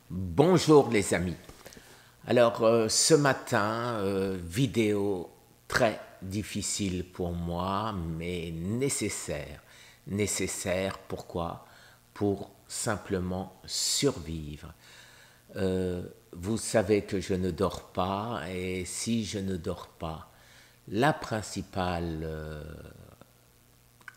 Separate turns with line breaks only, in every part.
Bonjour les amis. Alors ce matin, vidéo très difficile pour moi, mais nécessaire. Nécessaire, pourquoi? Pour simplement survivre. Vous savez que je ne dors pas, et si je ne dors pas, la principale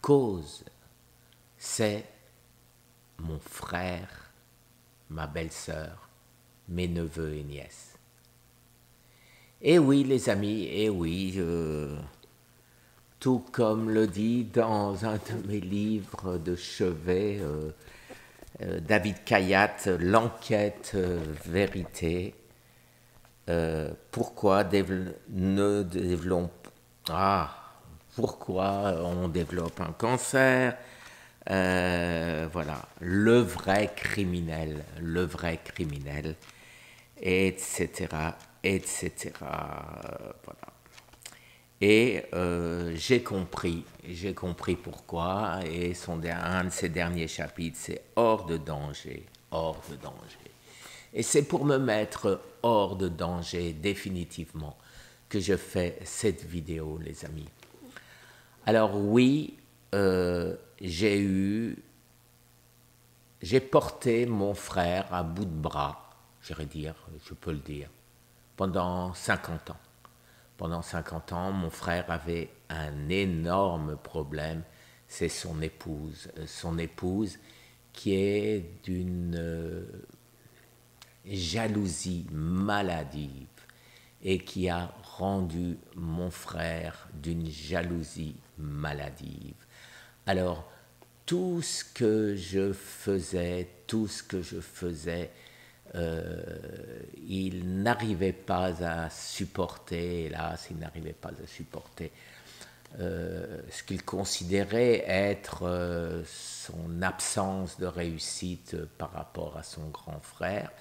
cause, c'est mon frère, ma belle-sœur, mes neveux et nièces. Et oui, les amis, et oui, tout comme le dit dans un de mes livres de chevet, David Kayat, L'enquête vérité, pourquoi ne développons pourquoi on développe un cancer, voilà, le vrai criminel, etc., etc. Voilà. Et j'ai compris pourquoi, et un de ses derniers chapitres, c'est hors de danger, hors de danger. Et c'est pour me mettre hors de danger définitivement que je fais cette vidéo, les amis. Alors oui, j'ai porté mon frère à bout de bras, je peux le dire, pendant 50 ans. Pendant 50 ans, mon frère avait un énorme problème, c'est son épouse. Son épouse qui est d'une jalousie maladive et qui a rendu mon frère d'une jalousie maladive. Alors, tout ce que je faisais, il n'arrivait pas à supporter, hélas, il n'arrivait pas à supporter ce qu'il considérait être son absence de réussite par rapport à son grand frère.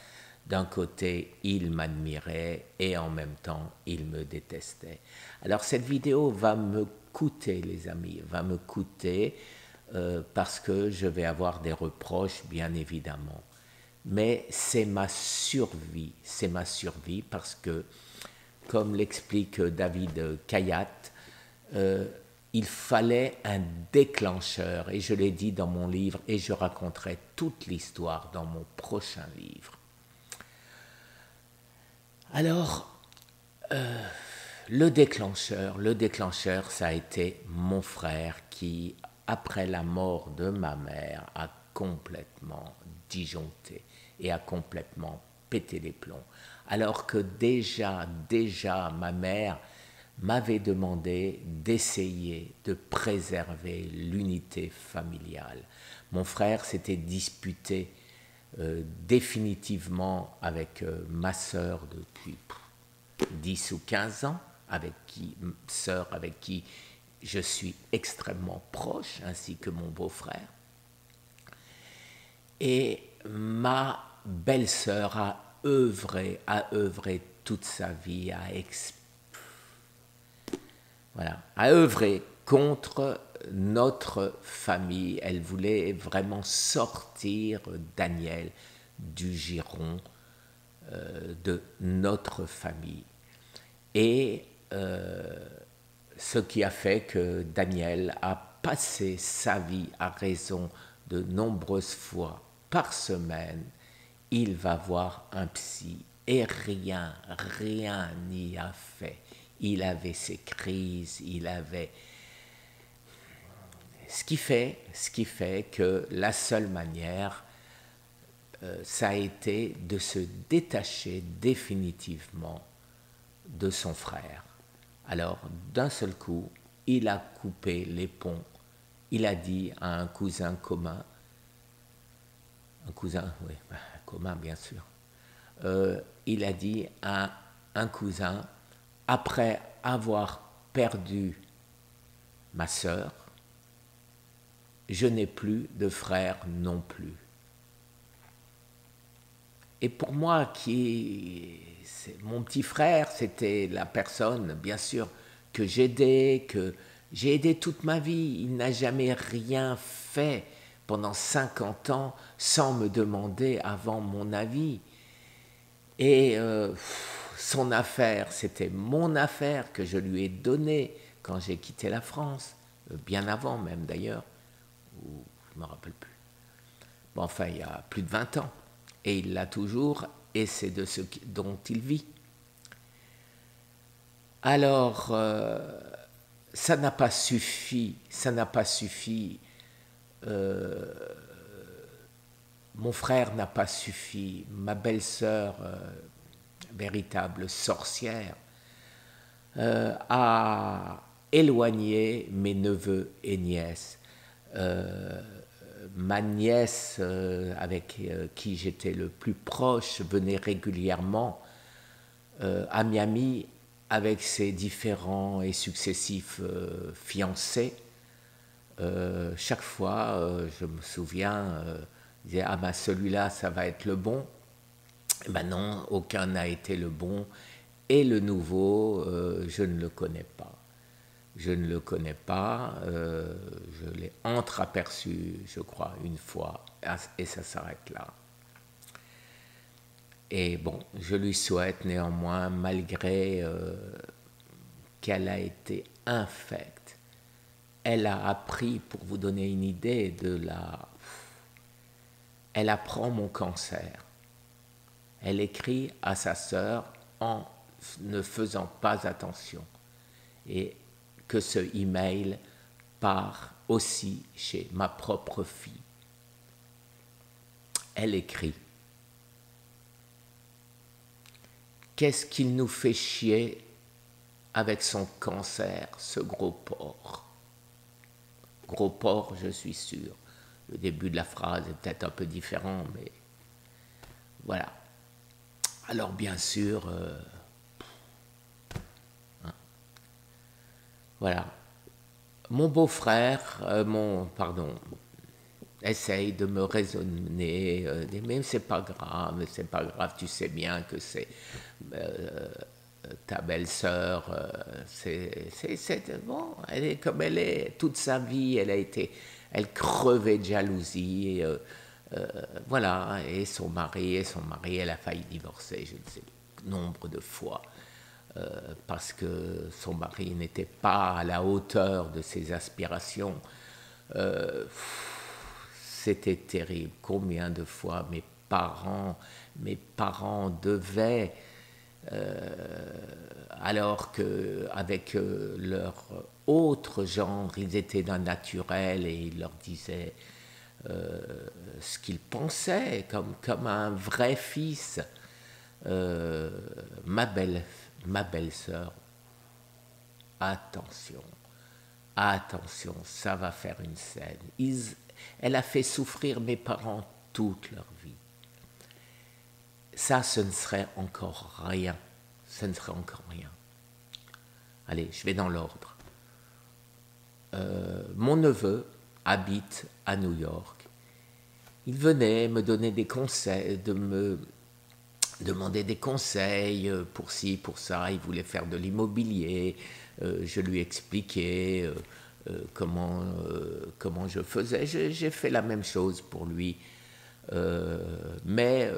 D'un côté, il m'admirait et en même temps, il me détestait. Alors cette vidéo va me coûter, les amis, va me coûter parce que je vais avoir des reproches, bien évidemment. Mais c'est ma survie parce que, comme l'explique David Kayat, il fallait un déclencheur, et je l'ai dit dans mon livre, et je raconterai toute l'histoire dans mon prochain livre. Alors, le déclencheur, ça a été mon frère qui, après la mort de ma mère, a complètement disjoncté et a complètement pété les plombs. Alors que déjà, ma mère m'avait demandé d'essayer de préserver l'unité familiale. Mon frère s'était disputé définitivement avec ma sœur depuis 10 ou 15 ans, sœur avec qui je suis extrêmement proche, ainsi que mon beau-frère. Et ma belle-sœur a œuvré toute sa vie à œuvrer contre notre famille. Elle voulait vraiment sortir Daniel du giron de notre famille. Et ce qui a fait que Daniel a passé sa vie à raison de nombreuses fois par semaine, il va voir un psy et rien n'y a fait. Il avait ses crises, ce qui fait que la seule manière, ça a été de se détacher définitivement de son frère. Alors, d'un seul coup, il a coupé les ponts. Il a dit à un cousin commun, commun bien sûr, il a dit à un cousin, après avoir perdu ma sœur, je n'ai plus de frère non plus. Et pour moi, mon petit frère, c'était la personne, bien sûr, que j'ai aidé toute ma vie. Il n'a jamais rien fait pendant 50 ans sans me demander avant mon avis. Et son affaire, c'était mon affaire que je lui ai donnée quand j'ai quitté la France, bien avant même d'ailleurs, ou je ne me rappelle plus. Bon, enfin, il y a plus de 20 ans. Et il l'a toujours, et c'est de ce dont il vit. Alors, ça n'a pas suffi, mon frère n'a pas suffi, ma belle-sœur, véritable sorcière, a éloigné mes neveux et nièces. Ma nièce, avec qui j'étais le plus proche, venait régulièrement à Miami avec ses différents et successifs fiancés. Chaque fois, je me souviens, je disais, ah ben celui-là, ça va être le bon. Ben non, aucun n'a été le bon. Et le nouveau, je ne le connais pas. Je ne le connais pas, je l'ai entreaperçu, je crois, une fois, et ça s'arrête là. Et bon, je lui souhaite néanmoins, malgré qu'elle a été infecte, elle a appris, pour vous donner une idée de la... Elle apprend mon cancer. Elle écrit à sa sœur en ne faisant pas attention. Et que ce email part aussi chez ma propre fille. Elle écrit: qu'est-ce qu'il nous fait chier avec son cancer, ce gros porc. Gros porc, je suis sûr. Le début de la phrase est peut-être un peu différent, mais voilà. Alors bien sûr, voilà. Mon beau-frère, essaye de me raisonner, mais c'est pas grave, tu sais bien que c'est ta belle-sœur, bon, elle est comme elle est, toute sa vie, elle crevait de jalousie, voilà, et son mari, elle a failli divorcer, je ne sais nombre de fois. Parce que son mari n'était pas à la hauteur de ses aspirations. C'était terrible. Combien de fois mes parents devaient, alors qu'avec leur autre genre, ils étaient d'un naturel et ils leur disaient ce qu'ils pensaient comme un vrai fils. Ma belle-sœur, attention, ça va faire une scène. Elle a fait souffrir mes parents toute leur vie. Ça, ce ne serait encore rien. Allez, je vais dans l'ordre. Mon neveu habite à New York. Il venait me donner des conseils, demander des conseils pour ci, pour ça. Il voulait faire de l'immobilier. Je lui expliquais comment je faisais. J'ai fait la même chose pour lui. Mais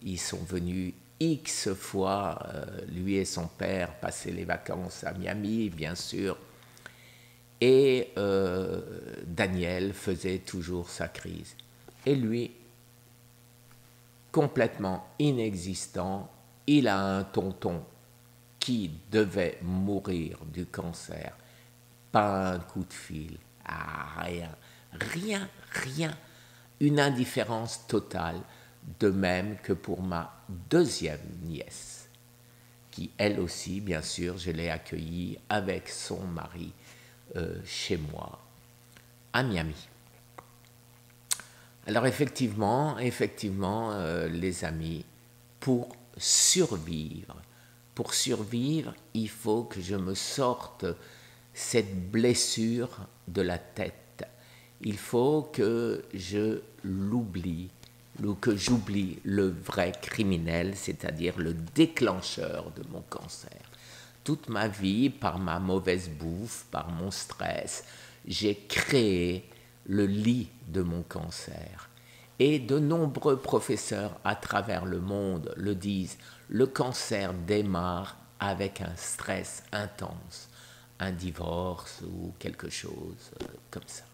ils sont venus X fois, lui et son père, passer les vacances à Miami, bien sûr. Et Daniel faisait toujours sa crise. Et lui, complètement inexistant, il a un tonton qui devait mourir du cancer. Pas un coup de fil, rien. Une indifférence totale, de même que pour ma deuxième nièce, qui elle aussi, bien sûr, je l'ai accueillie avec son mari chez moi, à Miami. Alors effectivement, les amis, pour survivre, il faut que je me sorte cette blessure de la tête. Il faut que je l'oublie, ou que j'oublie le vrai criminel, c'est-à-dire le déclencheur de mon cancer. Toute ma vie, par ma mauvaise bouffe, par mon stress, j'ai créé le lit de mon cancer. Et de nombreux professeurs à travers le monde le disent, le cancer démarre avec un stress intense, un divorce ou quelque chose comme ça.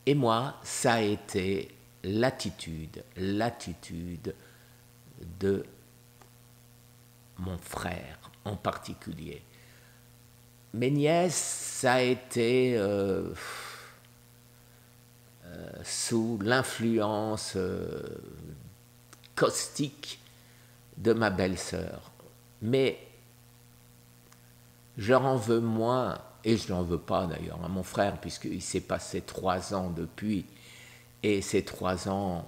Et moi, ça a été l'attitude de mon frère en particulier. Mes nièces, ça a été sous l'influence caustique de ma belle-sœur. Mais je leur en veux moins, et je n'en veux pas d'ailleurs à mon frère, puisqu'il s'est passé 3 ans depuis, et ces 3 ans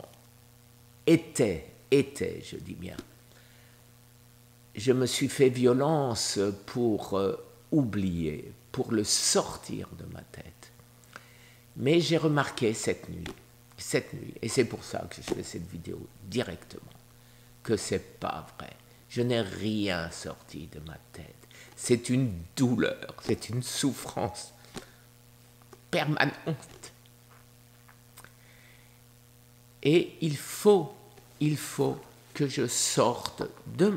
étaient, je dis bien. Je me suis fait violence pour oublier, pour le sortir de ma tête. Mais j'ai remarqué cette nuit, et c'est pour ça que je fais cette vidéo directement, que c'est pas vrai. Je n'ai rien sorti de ma tête. C'est une douleur, c'est une souffrance permanente. Et il faut que je sorte de